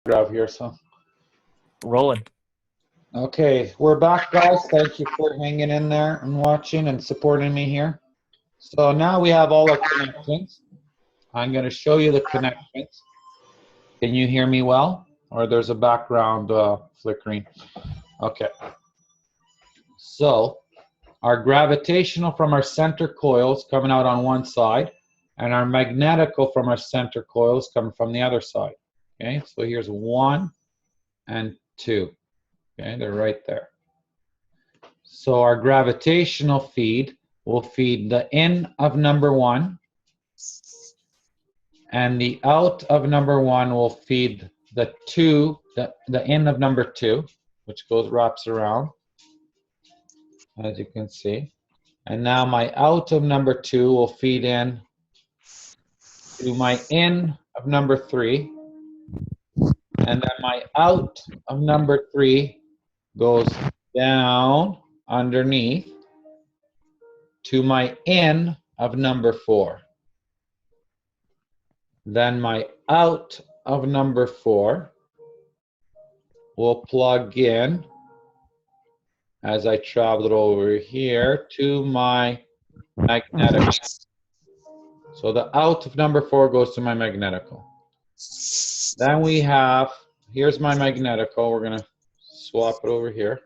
Grav here, so. Rolling. Okay, we're back, guys. Thank you for hanging in there and watching and supporting me here. So now we have all our connections. I'm going to show you the connections. Can you hear me well? Or there's a background flickering? Okay. So our gravitational from our center coils coming out on one side, and our magnetical from our center coils coming from the other side. Okay, so here's 1 and 2. Okay, they're right there. So our gravitational feed will feed the in of number 1, and the out of number 1 will feed the 2, the in of number 2, which wraps around, as you can see. And now my out of number 2 will feed in to my in of number 3, and then my out of number 3 goes down underneath to my in of number 4. Then my out of number 4 will plug in as I travel it over here to my magnetical. So the out of number 4 goes to my magnetical. Then we have, here's my magnetical. We're going to swap it over here.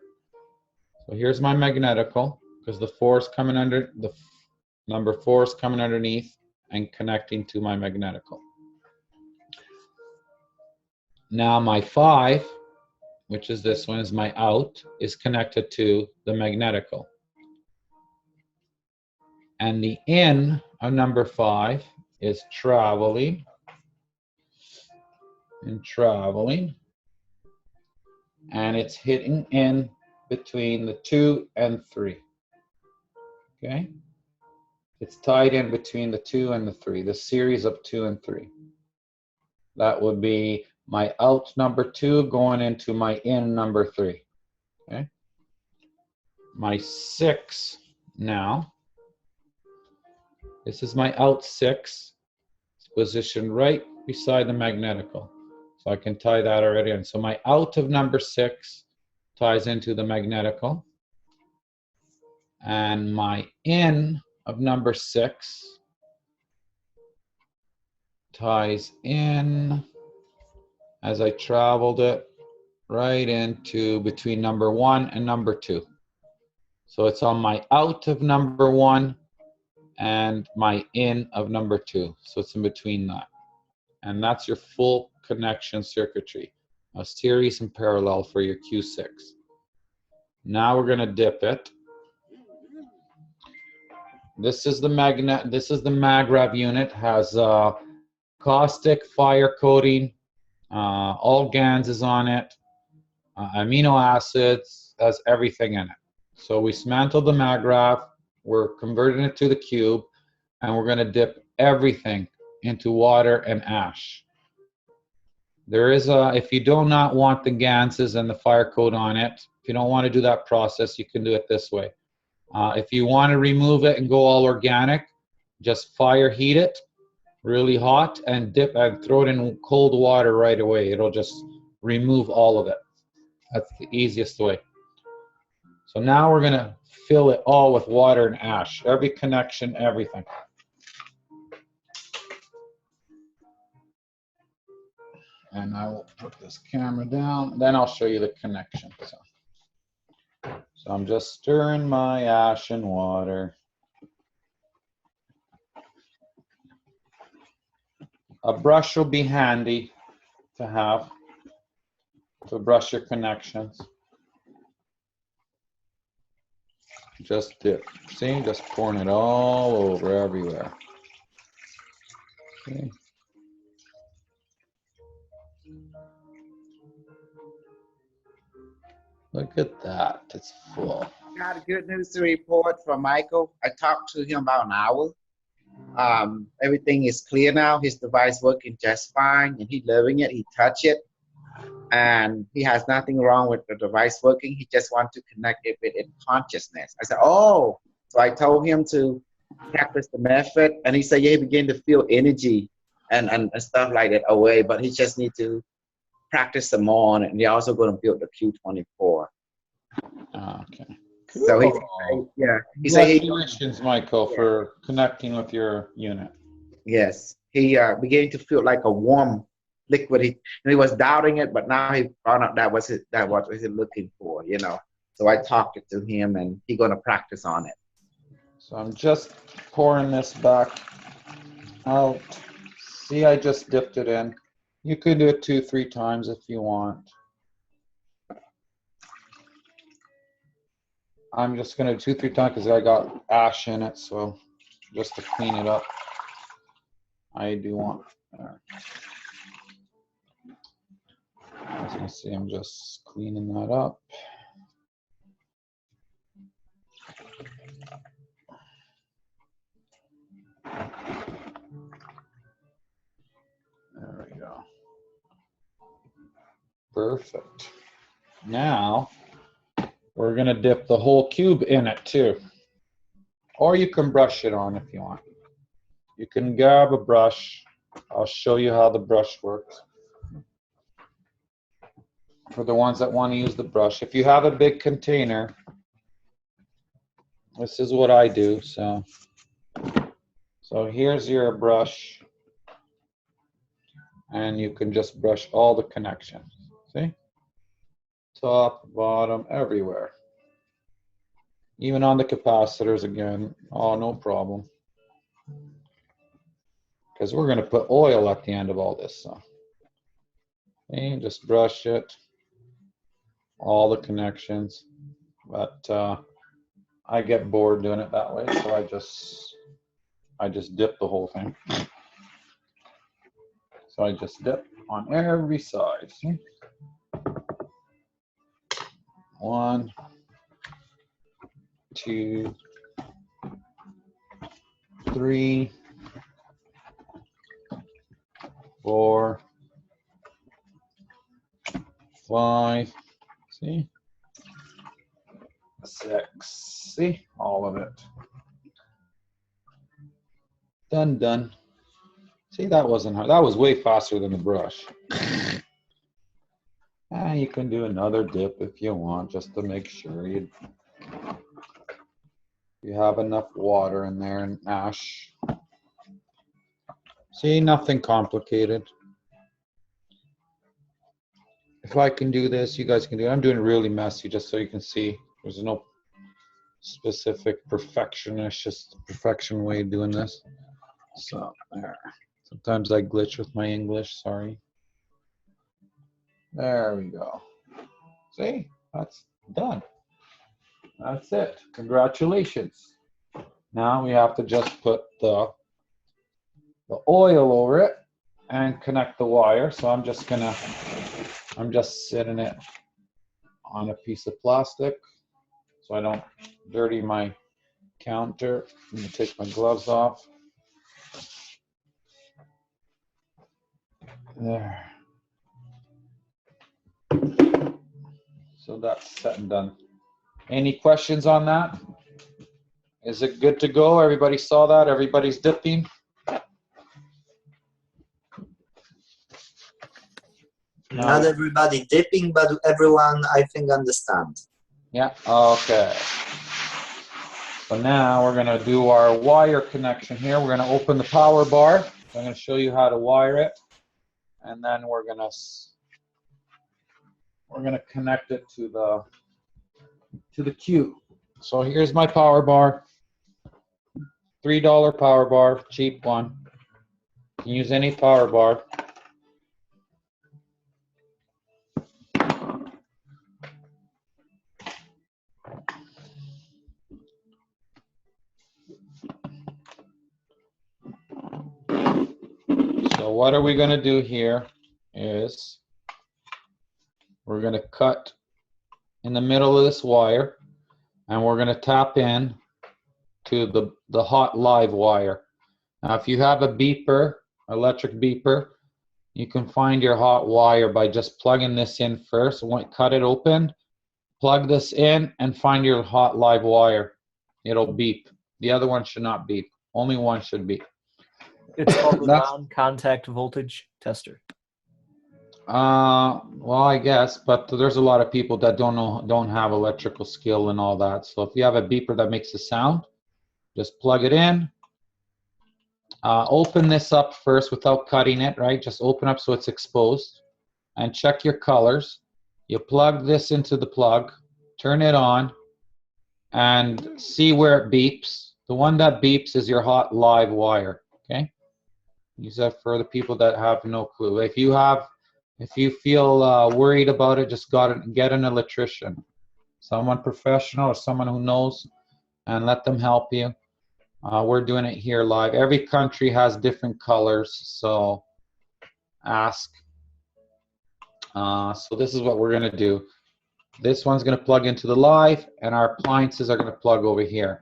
So here's my magnetical, because the 4 is coming under, the number 4 is coming underneath and connecting to my magnetical. Now my 5, which is this one, is my out, is connected to the magnetical. And the in of number 5 is traveling and traveling, and it's hitting in between the 2 and 3. Okay? It's tied in between the 2 and the 3, the series of 2 and 3. That would be my out number 2 going into my in number 3. Okay? My 6 now, this is my out 6. It's positioned right beside the magnetical. So I can tie that already in. So my out of number 6 ties into the magnetical. And my in of number 6 ties in as I traveled it right into between number 1 and number 2. So it's on my out of number 1 and my in of number 2. So it's in between that. And that's your full connection circuitry, a series and parallel for your Q6. Now we're going to dip it. This is the magnet. This is the MagRav unit. Has caustic fire coating. All GANs is on it. Amino acids, has everything in it. So we dismantled the MagRav. We're converting it to the cube, and we're going to dip everything into water and ash. There is a, if you do not want the ganses and the fire coat on it, if you don't want to do that process, you can do it this way. If you want to remove it and go all organic, just fire heat it really hot and dip and throw it in cold water right away. It'll just remove all of it. That's the easiest way. So now we're going to fill it all with water and ash, every connection, everything. And I will put this camera down, then I'll show you the connection. So I'm just stirring my ash and water. A brush will be handy to have to brush your connections. Just dip. See, just pouring it all over everywhere. Okay. Look at that, it's full. Got a good news to report from Michael. I talked to him about an hour. Everything is clear now. His device working just fine, and he's loving it. He touched it, and he has nothing wrong with the device working. He just wants to connect it with its consciousness. I said, oh. So I told him to practice the method, and he said, yeah, he began to feel energy and stuff like that away, but he just need to practice some more on it, and they're also going to build the Q24. Okay. So he, Cool. yeah, he said he, Congratulations, Michael, for connecting with your unit. yes, he began to feel like a warm liquid. He was doubting it, but now he found out that was what he looking for, you know. So I talked to him, and he's going to practice on it. So I'm just pouring this back out. See, I just dipped it in. You could do it 2-3 times if you want. I'm just gonna do 2-3 times because I got ash in it, so just to clean it up. I do want. As you can see, I'm just cleaning that up. There we go. Perfect. Now we're gonna dip the whole cube in it too. Or you can brush it on if you want. You can grab a brush. I'll show you how the brush works. For the ones that want to use the brush. If you have a big container, this is what I do. So here's your brush. And you can just brush all the connections. See? Top, bottom, everywhere. Even on the capacitors again. Oh, no problem. Because we're going to put oil at the end of all this. So. Okay, just brush it. All the connections. But I get bored doing it that way, so I just dip the whole thing. So I just dip on every side. See? 1, 2, 3, 4, 5. See? 6. See? All of it. Done, done. See, that wasn't hard. That was way faster than the brush. You can do another dip if you want, just to make sure you have enough water in there and ash. See, nothing complicated. If I can do this, you guys can do it. I'm doing it really messy just so you can see. There's no specific perfectionist, just a perfection way of doing this. So, there. Sometimes I glitch with my English, sorry. There we go. See, that's done. That's it. Congratulations. Now we have to just put the oil over it and connect the wire. So I'm just sitting it on a piece of plastic so I don't dirty my counter. I'm gonna take my gloves off. There. So that's set and done. Any questions on that? Is it good to go? Everybody saw that? Everybody's dipping? Not everybody dipping, but everyone, I think, understands. Yeah, okay. So now we're gonna do our wire connection here. We're gonna open the power bar. So I'm gonna show you how to wire it. And then we're gonna connect it to the cube. So here's my power bar. $3 power bar, cheap one. You can use any power bar. So what are we going to do here is we're going to cut in the middle of this wire and we're going to tap in to the hot live wire. Now if you have a beeper, electric beeper, you can find your hot wire by just plugging this in first. Cut it open, plug this in and find your hot live wire. It'll beep. The other one should not beep. Only one should beep. It's called the non-contact voltage tester. Well, I guess, but there's a lot of people that don't have electrical skill and all that. So if you have a beeper that makes a sound, just plug it in. Open this up first without cutting it, right? Just open up so it's exposed, and check your colors. You plug this into the plug, turn it on, and see where it beeps. The one that beeps is your hot live wire, okay? Use that for the people that have no clue. If you feel worried about it, just get an electrician, someone professional or someone who knows, and let them help you. We're doing it here live. Every country has different colors, so ask. So this is what we're gonna do. This one's gonna plug into the live, and our appliances are gonna plug over here.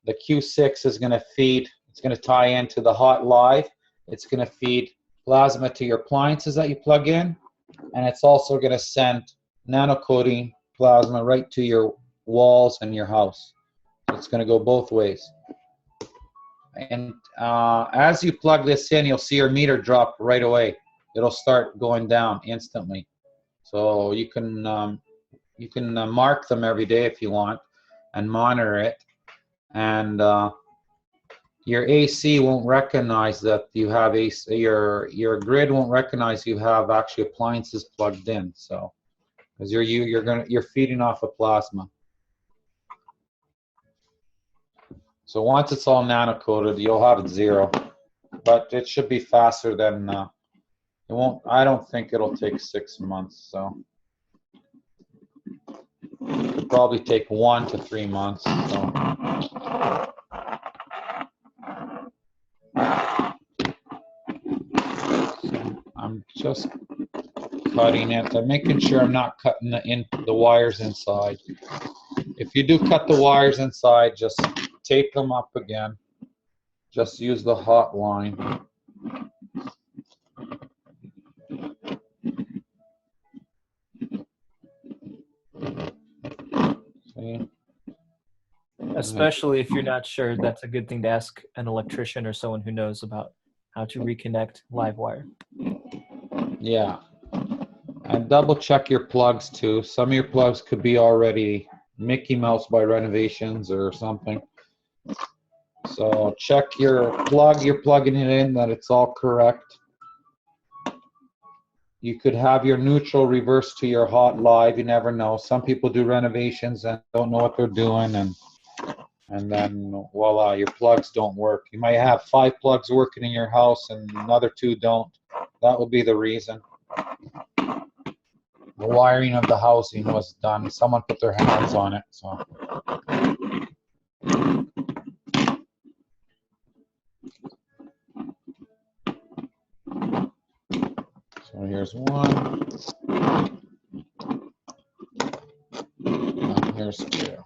The Q6 is gonna feed, it's gonna tie into the hot live. It's gonna feed plasma to your appliances that you plug in, and it's also gonna send nano coating plasma right to your walls and your house. It's going to go both ways. And as you plug this in, you'll see your meter drop right away. It'll start going down instantly. So you can mark them every day if you want and monitor it. And your AC won't recognize that you have AC. Your grid won't recognize you have actually appliances plugged in. So because you're feeding off of plasma. So once it's all nano coated, you'll have it 0, but it should be faster than it won't. I don't think it'll take 6 months. So it'll probably take 1 to 3 months. So. I'm just cutting it. I'm making sure I'm not cutting the wires inside. If you do cut the wires inside, just tape them up again. Just use the hot line. See? Especially if you're not sure, that's a good thing to ask an electrician or someone who knows about how to reconnect live wire. Yeah. And double check your plugs too. Some of your plugs could be already Mickey Mouse by Renovations or something. So check your plug, you're plugging it in, that it's all correct. You could have your neutral reversed to your hot live, you never know. Some people do renovations and don't know what they're doing, and then voila, your plugs don't work. You might have 5 plugs working in your house and another 2 don't. That would be the reason. The wiring of the housing was done. Someone put their hands on it. So here's one. And here's 2.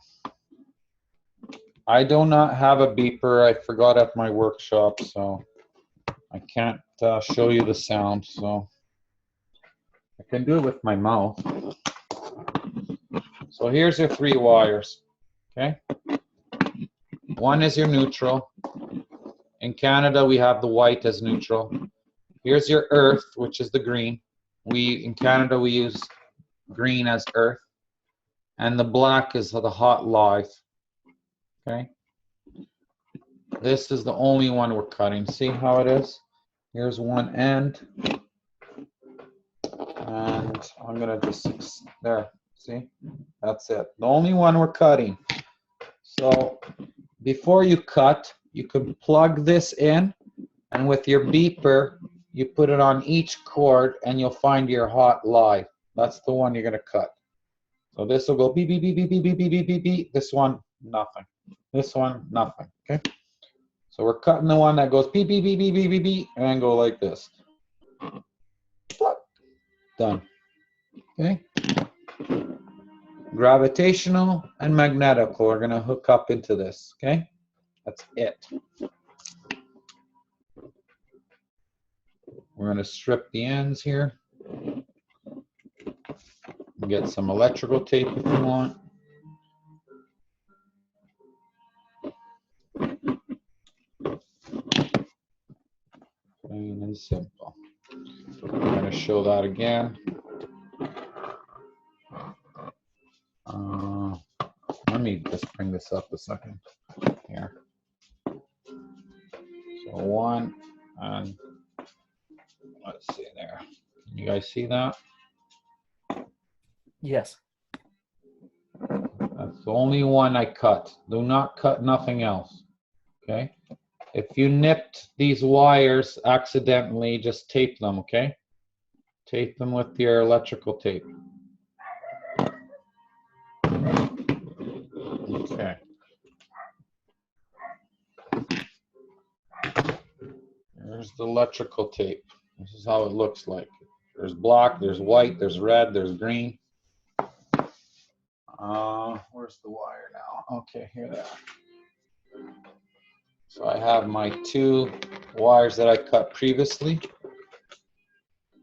I do not have a beeper. I forgot at my workshop, so I can't show you the sound. So I can do it with my mouth. So here's your 3 wires, okay? One is your neutral. In Canada, we have the white as neutral. Here's your earth, which is the green. In Canada, we use green as earth. And the black is the hot live, okay? This is the only one we're cutting. See how it is? Here's one end. And I'm gonna just, there, see? That's it. The only one we're cutting. So before you cut, you can plug this in, and with your beeper, you put it on each cord and you'll find your hot live. That's the one you're gonna cut. So this will go beep, beep, beep, beep, beep, beep, beep, beep, beep, beep. This one, nothing. This one, nothing, okay? So we're cutting the one that goes beep, beep, beep, beep, beep, beep, beep, and then go like this. Done, okay? Gravitational and magnetical are gonna hook up into this, okay? That's it. We're gonna strip the ends here. Get some electrical tape if you want. Plain and simple. I'm gonna show show that again. Let me just bring this up a second here. So one, and let's see there. You guys see that? Yes. That's the only one I cut. Do not cut nothing else. Okay? If you nipped these wires accidentally, just tape them, okay? Tape them with your electrical tape. Okay. There's the electrical tape. This is how it looks like. There's black, there's white, there's red, there's green. Where's the wire now? Okay, here they are. So I have my two wires that I cut previously,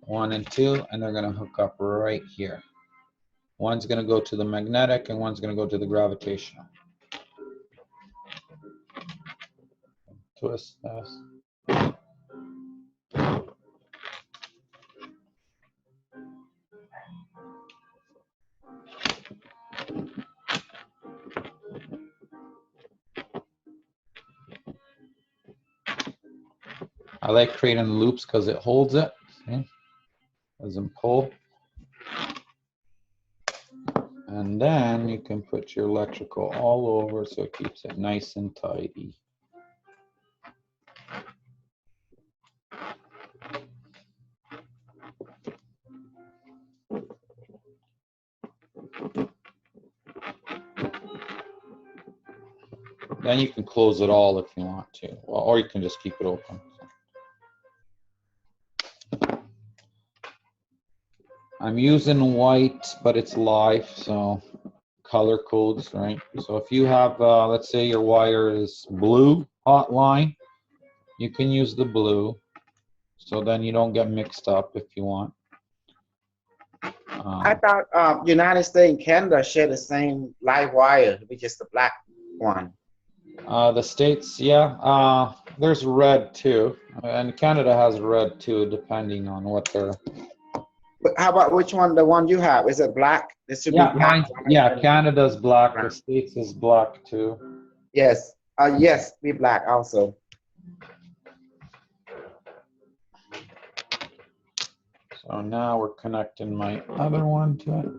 1 and 2, and they're going to hook up right here. One's going to go to the magnetic and one's going to go to the gravitational. Twist this. I like creating loops because it holds it. See? Doesn't pull. And then you can put your electrical all over so it keeps it nice and tidy. Then you can close it all if you want to, or you can just keep it open. I'm using white, but it's live, so color codes, right? So if you have, let's say your wire is blue, hot line, you can use the blue. So then you don't get mixed up if you want. I thought United States and Canada share the same live wire, it'd be just the black one. The States, yeah. There's red too, and Canada has red too, depending on what they're. But how about which one? The one you have, is it black? This should Yeah, be black. yeah. Canada's black. The States is black too. Yes. Yes, be black also. So now we're connecting my other one to it.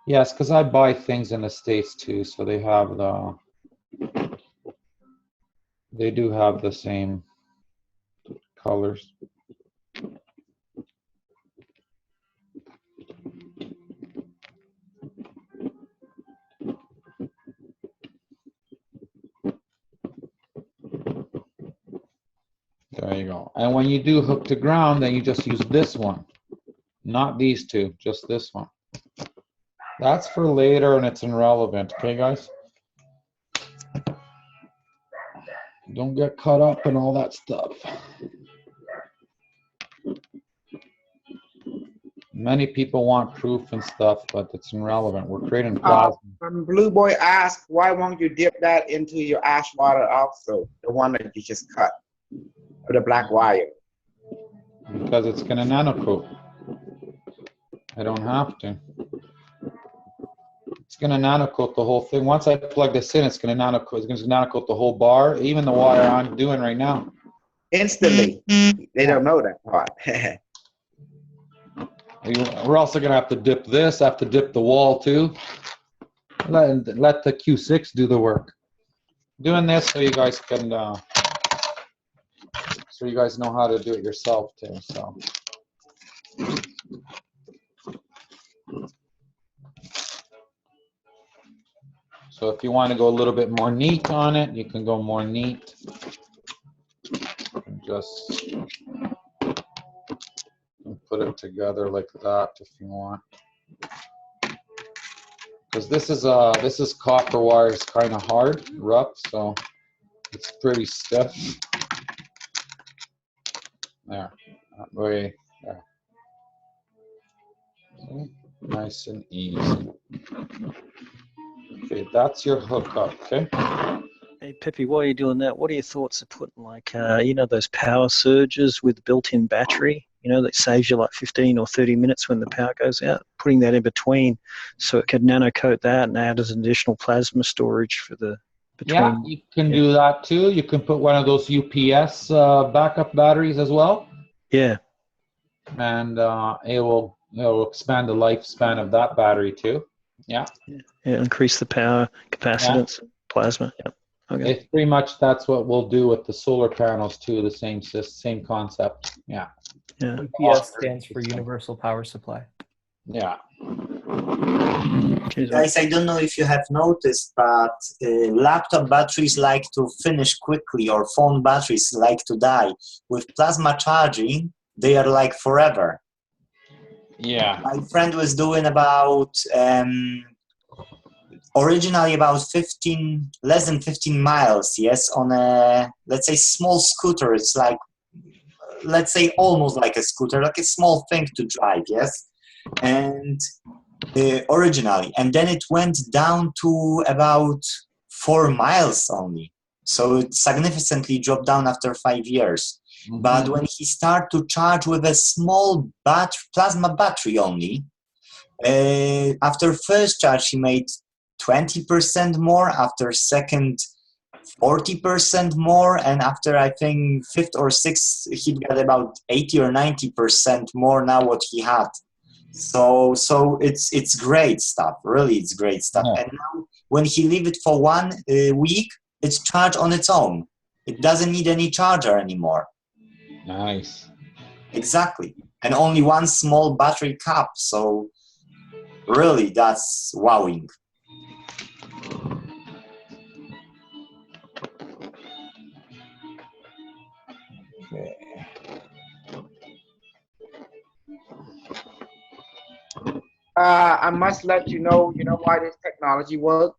Yes, because I buy things in the States too, so they have the. They do have the same colors. There you go. And when you do hook to ground, then you just use this one. Not these two, just this one. That's for later and it's irrelevant, okay guys? Don't get caught up in all that stuff. Many people want proof and stuff, but it's irrelevant. We're creating plasma. Blue Boy asked, why won't you dip that into your ash water also? The one that you just cut, or the black wire. Because it's going to nanocoat. I don't have to. It's going to nanocoat the whole thing. Once I plug this in, it's going to nanocoat. It's going to nanocoat the whole bar, even the wire I'm doing right now. Instantly. They don't know that part. We're also going to have to dip this, have to dip the wall too. Let the Q6 do the work. Doing this so you guys can, so you guys know how to do it yourself too. So if you want to go a little bit more neat on it, you can go more neat. And just put it together like that if you want. Because this is copper wire, it's kind of hard, rough, so it's pretty stiff. There, that way, there. Okay. Nice and easy. Okay, that's your hookup, okay? Hey, Hey, Peppy, while you're doing that, what are your thoughts of putting like, you know, those power surges with built-in battery, you know, that saves you like 15 or 30 minutes when the power goes out, putting that in between so it could nano coat that and add as additional plasma storage for the between. Yeah, you can do that too. You can put one of those UPS backup batteries as well. Yeah. And it'll expand the lifespan of that battery too. Yeah. Yeah, increase the power capacitance, plasma. Yeah. Okay. It's pretty much that's what we'll do with the solar panels too. The same concept. Yeah. Yeah. UPS stands for Universal Power Supply. Yeah. Guys, I don't know if you have noticed, but laptop batteries like to finish quickly, or phone batteries like to die. With plasma charging, they are like forever. Yeah. My friend was doing about originally about less than 15 miles, yes, on a, let's say, small scooter. It's like, let's say, almost like a scooter, like a small thing to drive, yes, and originally, and then it went down to about 4 miles only. So it significantly dropped down after 5 years. Mm-hmm. But when he started to charge with a small plasma battery only, after first charge he made 20% more, after second 40% more, and after I think fifth or sixth he got about 80 or 90% more now what he had. So it's great stuff, really. It's great stuff. Yeah. And now when he leave it for 1 week, it's charged on its own. It doesn't need any charger anymore. Nice. Exactly. And only one small battery cap. So really, that's wowing. Okay. I must let you know why this technology works?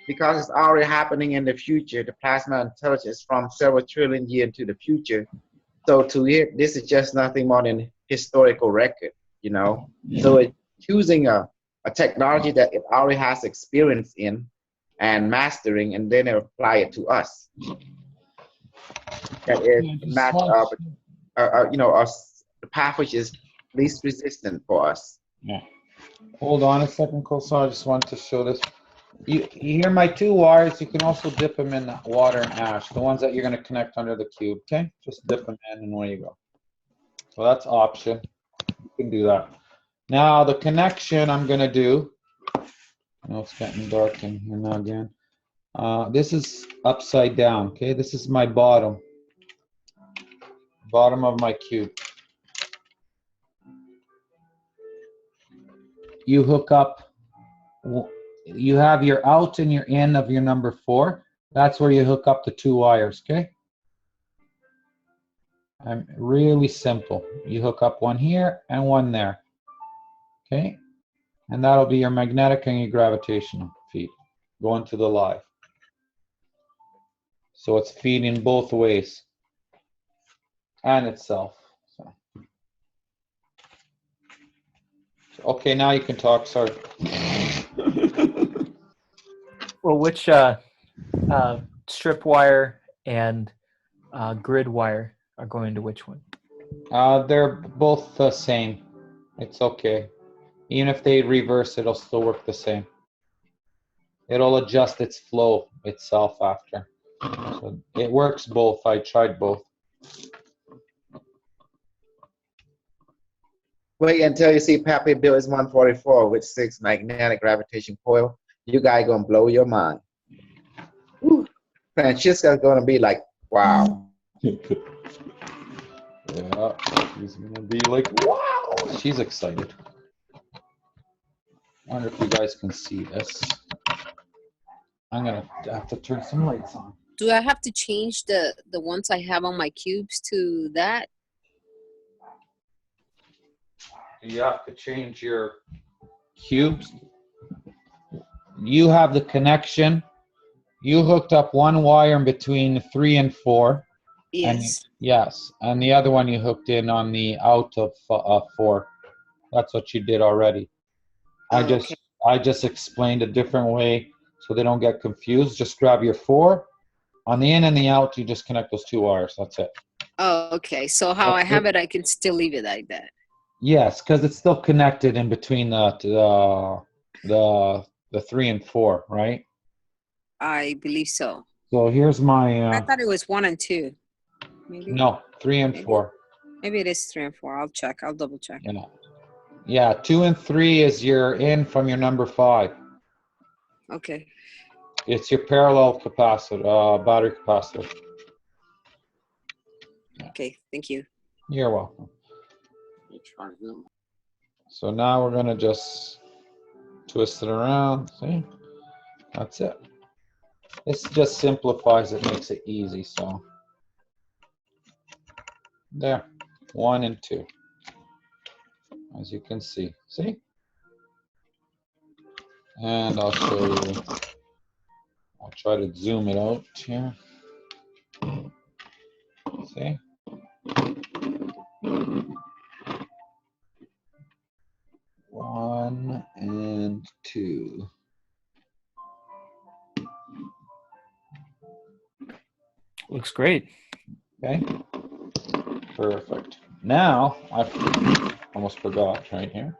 Because it's already happening in the future. The plasma intelligence from several trillion years into the future. So this is just nothing more than historical record, you know. So it's using a technology that it already has experience in and mastering, and then apply it to us. That is match up, the path which is least resistant for us. Yeah. Hold on a second, Coulson. I just want to show this. You hear my 2 wires? You can also dip them in water and ash, the ones that you're going to connect under the cube. Okay, just dip them in, and away you go. So that's option. You can do that. Now the connection I'm going to do. I know it's getting dark in here now again. This is upside down. Okay, this is my bottom of my cube. You hook up. You have your out and your in of your number 4. That's where you hook up the 2 wires, okay? I'm really simple. You hook up one here and one there, okay? And that'll be your magnetic and your gravitational feed going to the live. So it's feeding both ways and itself. So. Okay, now you can talk, sorry. Well, which strip wire and grid wire are going to which one? They're both the same. It's okay. Even if they reverse, it'll still work the same. It'll adjust its flow itself after. So it works both. I tried both. Wait until you see Peppi build his 144 with 6 magnetic gravitation coil. You guys gonna blow your mind. Woo. Francesca's gonna be like, wow. Yeah, she's gonna be like, wow. She's excited. I wonder if you guys can see this. I'm gonna have to turn some lights on. Do I have to change the ones I have on my cubes to that? You have to change your cubes. You have the connection. You hooked up one wire in between 3 and 4. Yes. Yes, and the other one you hooked in on the out of 4. That's what you did already. I just explained a different way so they don't get confused. Just grab your 4. On the in and the out, you just connect those 2 wires. That's it. Oh, okay. So how I have it, I can still leave it like that. Yes, because it's still connected in between the 3 and 4, right? I believe so. So here's my. I thought it was 1 and 2. Maybe. No, 3 and 4. Maybe it is 3 and 4. I'll check. I'll double check. Yeah. Yeah, 2 and 3 is your in from your number 5. Okay. It's your parallel capacitor, battery capacitor. Okay. Thank you. You're welcome. So now we're gonna just twist it around. See, that's it. This just simplifies it, makes it easy. So there, 1 and 2, as you can see. See, and I'll show you. I'll try to zoom it out here. See. One and 2. Looks great. Okay. Perfect. Now, I almost forgot right here.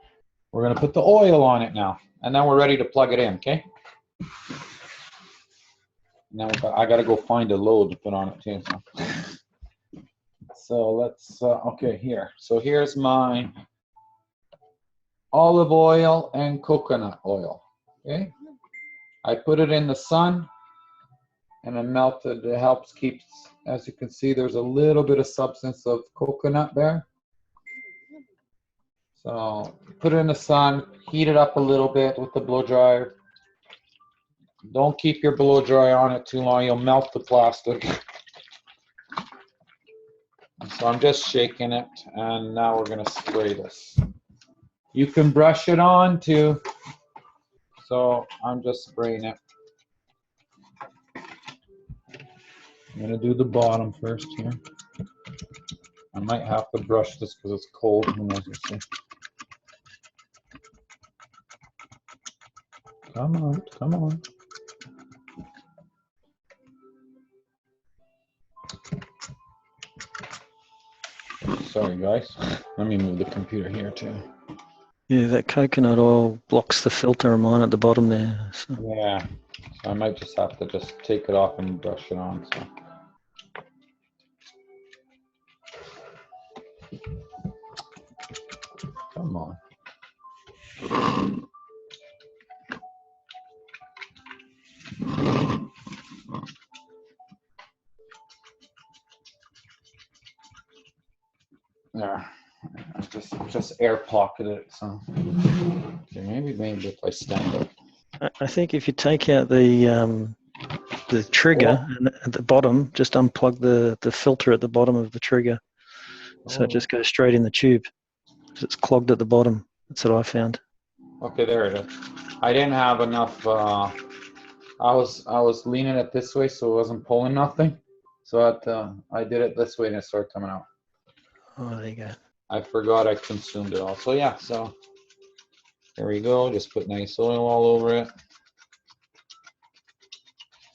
We're going to put the oil on it now. And then we're ready to plug it in, okay? Now I got to go find a load to put on it too. So let's, okay, here. So here's my olive oil and coconut oil, okay? I put it in the sun and it melted. It helps keep, as you can see, there's a little bit of substance of coconut there. So put it in the sun, heat it up a little bit with the blow dryer. Don't keep your blow dryer on it too long, you'll melt the plastic. So I'm just shaking it, and now we're gonna spray this. You can brush it on too. So I'm just spraying it. I'm gonna do the bottom first here. I might have to brush this because it's cold. Who knows, we'll see. Come on, come on. Sorry guys, let me move the computer here too. Yeah, that coconut oil blocks the filter of mine at the bottom there. So. Yeah, so I might just have to just take it off and brush it on. So. Come on. There, I just air pocketed it. So okay, maybe if I stand up. I think if you take out the trigger and at the bottom, just unplug the filter at the bottom of the trigger, so it just goes straight in the tube. Because it's clogged at the bottom. That's what I found. Okay, there it is. I didn't have enough. I was leaning it this way, so it wasn't pulling nothing. So I did it this way, and it started coming out. Oh, there you go. I forgot I consumed it all. So yeah, so there we go. Just put nice oil all over it.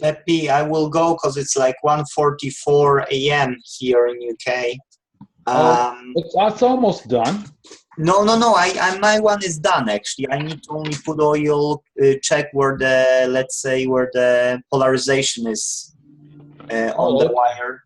Peppi, I will go because it's like 1:44 a.m. here in UK. It's almost done. No. My one is done actually. I need to only put oil, check where the, let's say, where the polarization is on the wire.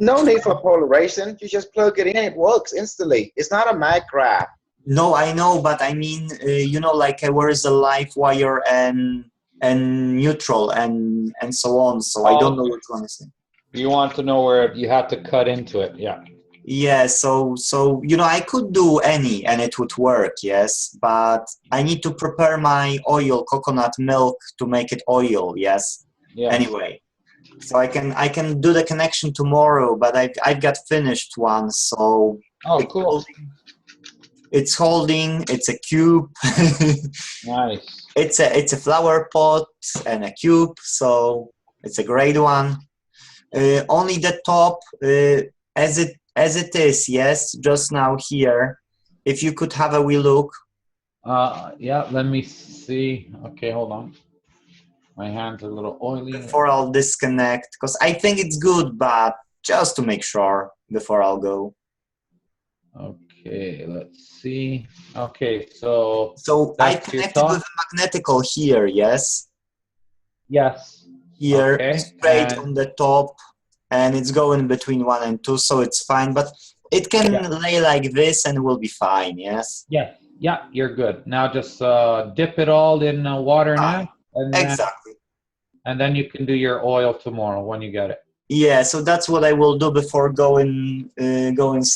No need for polarization. You just plug it in. It works instantly. It's not a Maggrav. No, I know, but I mean, you know, like where is the live wire and neutral and so on. So I don't know which one is it. You want to know where you have to cut into it, yeah. Yeah, so you know, I could do any and it would work, yes, but I need to prepare my oil, coconut milk, to make it oil, yes. Yeah. Anyway, so I can do the connection tomorrow, but I've got finished one, so cool. It's holding. It's a cube. Nice. It's a flower pot and a cube, so it's a great one. Only the top, as it is, yes, just now here. If you could have a wee look. Yeah, let me see. Okay, hold on. My hands are a little oily. Before I'll disconnect, because I think it's good, but just to make sure before I'll go. Okay, let's see. Okay, so I that's your connected with top. a magnetical here, yes? Yes. Here, Okay, straight and on the top, and it's going between 1 and 2, so it's fine. But it can Yeah. lay like this and will be fine, yes? yeah, you're good. Now just dip it all in water now, Exactly. and then you can do your oil tomorrow when you get it. Yeah, so that's what I will do before going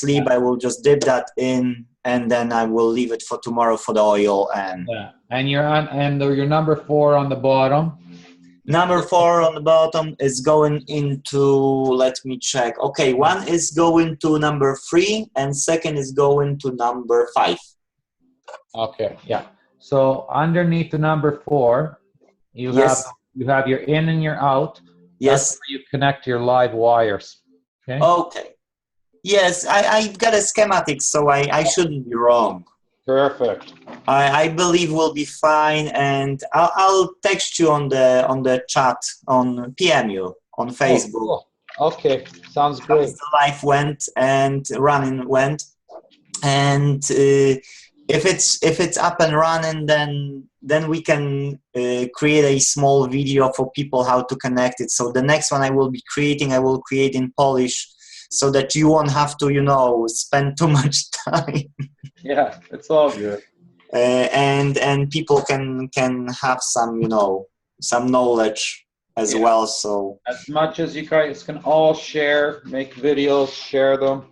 sleep. I will just dip that in, and then I will leave it for tomorrow for the oil. And Yeah, and you're on, and your number 4 on the bottom. number 4 on the bottom is going into, let me check. Okay, one is going to number 3, and second is going to number 5. Okay, yeah. So underneath the number 4, you Yes. have your in and your out. Yes. That's where you connect your live wires. Okay. Okay. Yes, I've got a schematic, so I shouldn't be wrong. Perfect. I believe we'll be fine, and I'll text you on the chat, on PM you on Facebook. Oh, cool. Okay, sounds How great. the live went and running went, and if it's up and running, then we can create a small video for people how to connect it. So the next one I will create in Polish, so that you won't have to spend too much time. Yeah, it's all good. And people can have some knowledge as well. So as much as you guys can all share, make videos, share them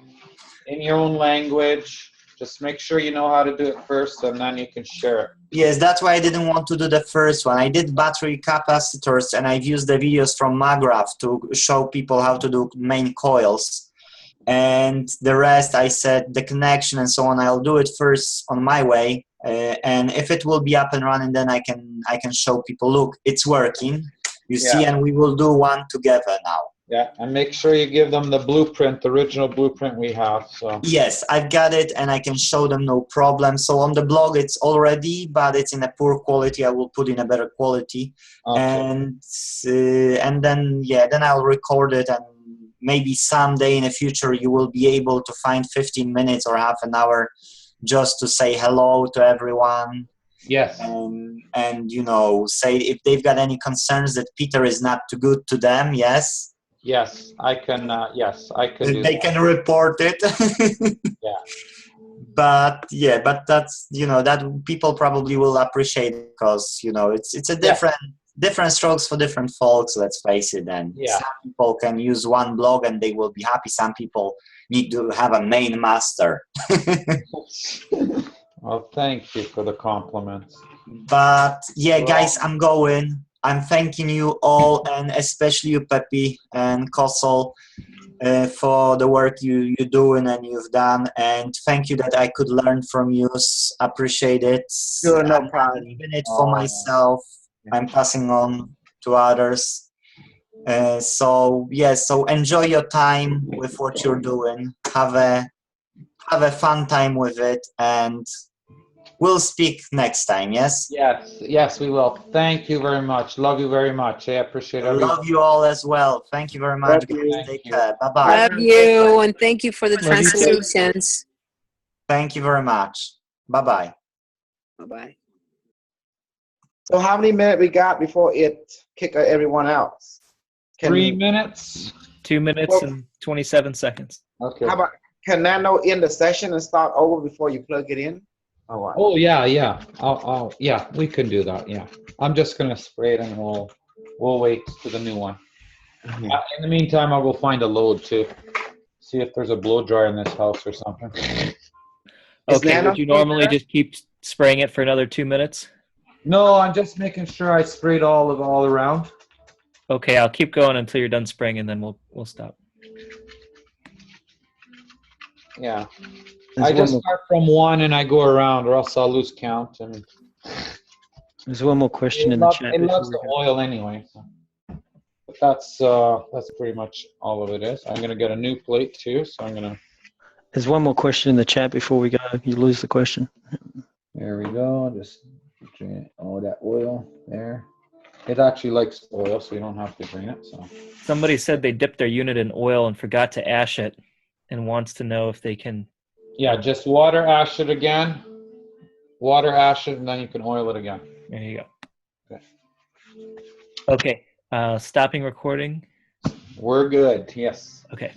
in your own language. Just make sure you know how to do it first, and then you can share it. yes, that's why I didn't want to do the first one. I did battery capacitors, and I've used the videos from Magrav to show people how to do main coils. And the rest, I said the connection and so on, I'll do it first on my way. And if it will be up and running, then I can show people, look, it's working. You see, and we will do one together now. Yeah, and make sure you give them the blueprint, the original blueprint we have. So yes, I've got it, and I can show them no problem. So on the blog, it's already, but it's in a poor quality. I will put in a better quality, and then I'll record it, and maybe someday in the future you will be able to find 15 minutes or half an hour just to say hello to everyone. Yes. And say if they've got any concerns that Peter is not too good to them. Yes. Yes, I can. Yes, I can. They can report it. Yeah. But that's that people probably will appreciate, because it's a different strokes for different folks. Let's face it. And some people can use one blog and they will be happy. Some people need to have a main master. Well, thank you for the compliments. But guys, I'm going. I'm thanking you all, and especially you, Peppi and Kosol, for the work you're doing and you've done. And thank you that I could learn from you. Appreciate it. Sure, no problem. I'm doing it for myself. I'm passing on to others. So enjoy your time with what you're doing. Have a fun time with it, and we'll speak next time, yes? Yes, we will. Thank you very much. Love you very much. I appreciate everything. Love you all as well. Thank you very much. Take care. Bye-bye. Love you, and thank you for the translations. Thank you very much. Bye-bye. Bye-bye. So how many minutes we got before it kick everyone out? 3 minutes. 2 minutes and 27 seconds. Okay. How about, can Nano end the session and start over before you plug it in? Oh yeah. I'll we can do that. Yeah. I'm just gonna spray it, and we'll wait for the new one. Mm-hmm. In the meantime, I'll go find a load too. See if there's a blow dryer in this house or something. Okay. Would you normally just keep spraying it for another 2 minutes? No, I'm just making sure I sprayed all around. Okay, I'll keep going until you're done spraying, and then we'll stop. Yeah. I just start from 1 and I go around, or else I'll lose count. And there's one more question in the chat. It loves the oil anyway. So. But that's pretty much all of it is. I'm gonna get a new plate too, so I'm gonna. There's one more question in the chat before we go. You lose the question. There we go. Just all that oil there. It actually likes oil, so you don't have to drain it. So Somebody said they dipped their unit in oil and forgot to ash it, and wants to know if they can. yeah, just water ash it again. Water ash it, and then you can oil it again. There you go. Okay. Okay. Stopping recording. We're good. Yes. Okay.